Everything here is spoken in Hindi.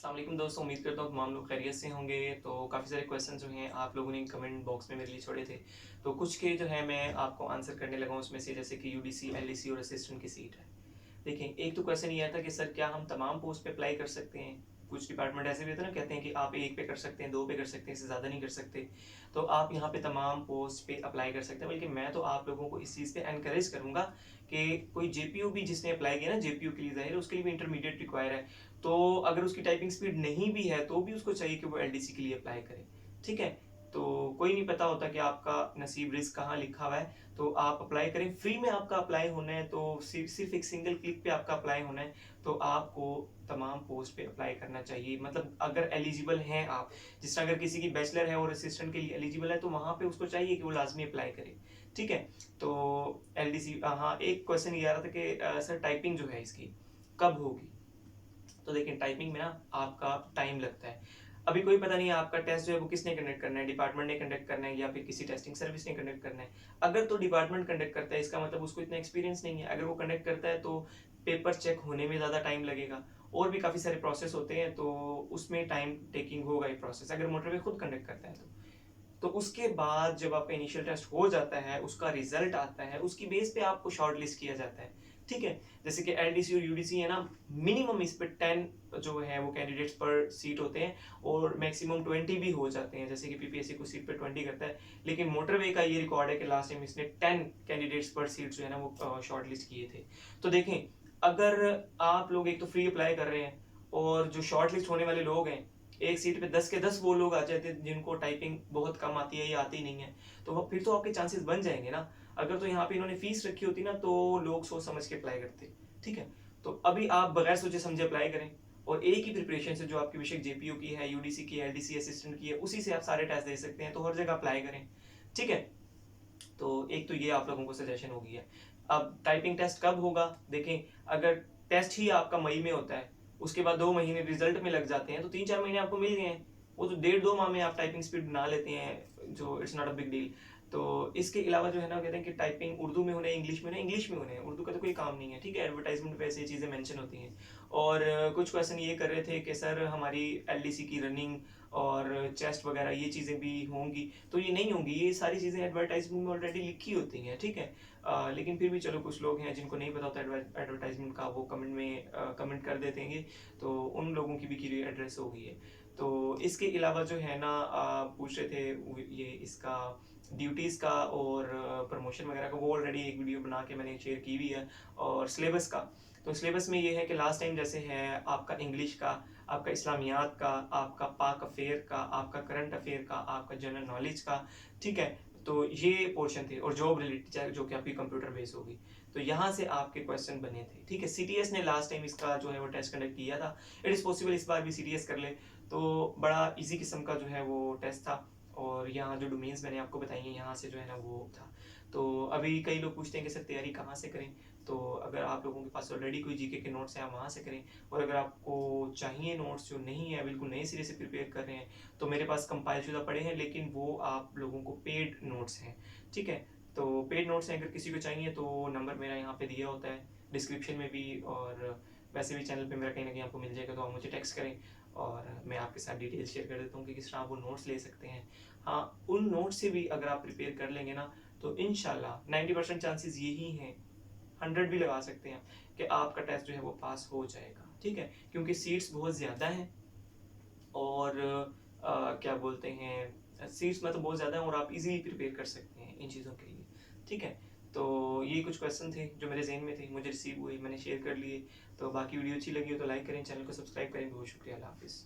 अस्सलाम वालेकुम दोस्तों, उम्मीद करता हूँ तमाम लोग खैरियत से होंगे। तो काफ़ी सारे क्वेश्चन जो हैं आप लोगों ने कमेंट बॉक्स में मेरे लिए छोड़े थे। तो कुछ के जो है मैं आपको आंसर करने लगा हूँ उसमें से, जैसे कि यूडीसी, एलडीसी और असिस्टेंट की सीट है। देखिए, एक तो क्वेश्चन ये आया था कि सर क्या हम तमाम पोस्ट पे अप्लाई कर सकते हैं? कुछ डिपार्टमेंट ऐसे भी होते हैं ना, कहते हैं कि आप 1 पे कर सकते हैं, 2 पे कर सकते हैं, इससे ज़्यादा नहीं कर सकते। तो आप यहाँ पे तमाम पोस्ट पे अप्लाई कर सकते हैं, बल्कि मैं तो आप लोगों को इस चीज़ पे एनकरेज करूँगा कि कोई जेपीयू भी जिसने अप्लाई किया ना, जेपीयू के लिए ज़ाहिर है उसके लिए भी इंटरमीडिएट रिक्वायर है। तो अगर उसकी टाइपिंग स्पीड नहीं भी है तो भी उसको चाहिए कि वो एलडीसी के लिए अप्लाई करे। ठीक है? तो कोई नहीं पता होता कि आपका नसीब रिज़्क कहाँ लिखा हुआ है। तो आप अप्लाई करें, फ्री में आपका अप्लाई होना है, तो सिर्फ एक सिंगल क्लिक पे आपका अप्लाई होना है। तो आपको तमाम पोस्ट पे अप्लाई करना चाहिए, मतलब अगर एलिजिबल हैं आप। जिस तरह अगर किसी की बैचलर है और असिस्टेंट के लिए एलिजिबल है तो वहां पे उसको चाहिए कि वो लाजमी अप्लाई करे। ठीक है? तो एलडीसी, हाँ, एक क्वेश्चन ये आ रहा था कि सर टाइपिंग जो है इसकी कब होगी? तो देखिए, टाइपिंग में ना आपका टाइम लगता है। अभी कोई पता नहीं है आपका टेस्ट जो है वो किसने कंडक्ट करना है, डिपार्टमेंट ने कंडक्ट करना है या फिर किसी टेस्टिंग सर्विस ने कंडक्ट करना है। अगर तो डिपार्टमेंट कंडक्ट करता है, इसका मतलब उसको इतना एक्सपीरियंस नहीं है। अगर वो कंडक्ट करता है तो पेपर चेक होने में ज़्यादा टाइम लगेगा, और भी काफ़ी सारे प्रोसेस होते हैं, तो उसमें टाइम टेकिंग होगा ये प्रोसेस, अगर मोटरवे खुद कंडक्ट करता है तो उसके बाद जब आपका इनिशियल टेस्ट हो जाता है, उसका रिजल्ट आता है, उसकी बेस पे आपको शॉर्ट लिस्ट किया जाता है। ठीक है? जैसे कि एलडीसी और यूडीसी है ना, मिनिमम इस पे 10 जो है वो कैंडिडेट्स पर सीट होते हैं, और मैक्सिमम 20 भी हो जाते हैं, जैसे कि पीपीएससी को सीट पे 20 करता है। लेकिन मोटरवे का ये रिकॉर्ड है कि लास्ट टाइम इसने 10 कैंडिडेट्स पर सीट जो है ना वो शॉर्ट लिस्ट किए थे। तो देखें, अगर आप लोग एक तो फ्री अप्लाई कर रहे हैं, और जो शॉर्ट लिस्ट होने वाले लोग हैं, एक सीट पे 10 के 10 वो लोग आ जाते हैं जिनको टाइपिंग बहुत कम आती है या आती नहीं है, तो फिर तो आपके चांसेस बन जाएंगे ना। अगर तो यहाँ पे इन्होंने फीस रखी होती ना तो लोग सोच समझ के अप्लाई करते। ठीक है? तो अभी आप बगैर सोचे समझे अप्लाई करें, और एक ही प्रिपरेशन से जो आपकी बेशक जेपीयू की है, यूडीसी की है, एलडीसी असिस्टेंट की है, उसी से आप सारे टेस्ट दे सकते हैं, तो हर जगह अप्लाई करें। ठीक है? तो एक तो ये आप लोगों को सजेशन होगी है। अब टाइपिंग टेस्ट कब होगा? देखें, अगर टेस्ट ही आपका मई में होता है, उसके बाद 2 महीने रिजल्ट में लग जाते हैं, तो 3-4 महीने आपको मिल गए हैं। वो तो 1.5-2 माह में आप टाइपिंग स्पीड बना लेते हैं, जो it's not a big deal. तो इसके अलावा जो है ना, कहते हैं कि टाइपिंग उर्दू में होने, इंग्लिश में होने, इंग्लिश में होने, उर्दू का तो कोई काम नहीं है। ठीक है? एडवर्टाइजमेंट पे ऐसी चीज़ें मेंशन होती हैं। और कुछ क्वेश्चन ये कर रहे थे कि सर हमारी एलडीसी की रनिंग और चेस्ट वगैरह ये चीज़ें भी होंगी, तो ये नहीं होंगी। ये सारी चीज़ें एडवर्टाइजमेंट में ऑलरेडी लिखी होती हैं। ठीक है? लेकिन फिर भी चलो, कुछ लोग हैं जिनको नहीं पता होता एडवर्टाइजमेंट का, वो कमेंट में कमेंट कर देते हैं, तो उन लोगों की भी की एड्रेस हो गई है। तो इसके अलावा जो है ना, पूछ रहे थे ये इसका ड्यूटीज़ का और प्रमोशन वगैरह का, वो ऑलरेडी एक वीडियो बना के मैंने शेयर की हुई है। और सिलेबस का, तो सिलेबस में ये है कि लास्ट टाइम जैसे है आपका इंग्लिश का, आपका इस्लामियात का, आपका पाक अफेयर का, आपका करंट अफेयर का, आपका जनरल नॉलेज का। ठीक है? तो ये पोर्शन थे, और जॉब रिलेटेड जो कि आपकी कंप्यूटर बेस होगी। तो यहाँ से आपके क्वेश्चन बने थे। ठीक है? सीटीएस ने लास्ट टाइम इसका जो है वो टेस्ट कंडक्ट किया था। इट इज़ पॉसिबल इस बार भी सीटीएस कर ले, तो बड़ा इजी किस्म का जो है वो टेस्ट था। और यहाँ जो डोमेन्स मैंने आपको बताई हैं, यहाँ से जो है ना वो था। तो अभी कई लोग पूछते हैं कि सर तैयारी कहाँ से करें? तो अगर आप लोगों के पास ऑलरेडी कोई जीके के नोट्स हैं, आप वहाँ से करें। और अगर आपको चाहिए नोट्स जो नहीं है, बिल्कुल नए सिरे से प्रिपेयर कर रहे हैं, तो मेरे पास कंपाइल शुदा पड़े हैं, लेकिन वो आप लोगों को पेड नोट्स हैं। ठीक है? तो पेड नोट्स हैं, अगर किसी को चाहिए तो नंबर मेरा यहाँ पे दिया होता है डिस्क्रिप्शन में भी, और वैसे भी चैनल पे मेरा कहीं ना कहीं आपको मिल जाएगा, तो आप मुझे टेक्स्ट करें और मैं आपके साथ डिटेल्स शेयर कर देता हूँ कि किस तरह आप वो नोट्स ले सकते हैं। हाँ, उन नोट्स से भी अगर आप प्रिपेयर कर लेंगे ना, तो इंशाल्लाह 90% चांसेस यही हैं, 100 भी लगा सकते हैं कि आपका टेस्ट जो है वो पास हो जाएगा। ठीक है? क्योंकि सीट्स बहुत ज़्यादा हैं, और क्या बोलते हैं, सीट्स मतलब बहुत ज़्यादा है, और आप इजीली प्रिपेयर कर सकते हैं इन चीज़ों के लिए। ठीक है? तो ये कुछ क्वेश्चन थे जो मेरे जहन में थे, मुझे रिसीव हुए, मैंने शेयर कर लिए। तो बाकी वीडियो अच्छी लगी हो तो लाइक करें, चैनल को सब्सक्राइब करें। बहुत शुक्रिया, अल्लाह हाफिज़।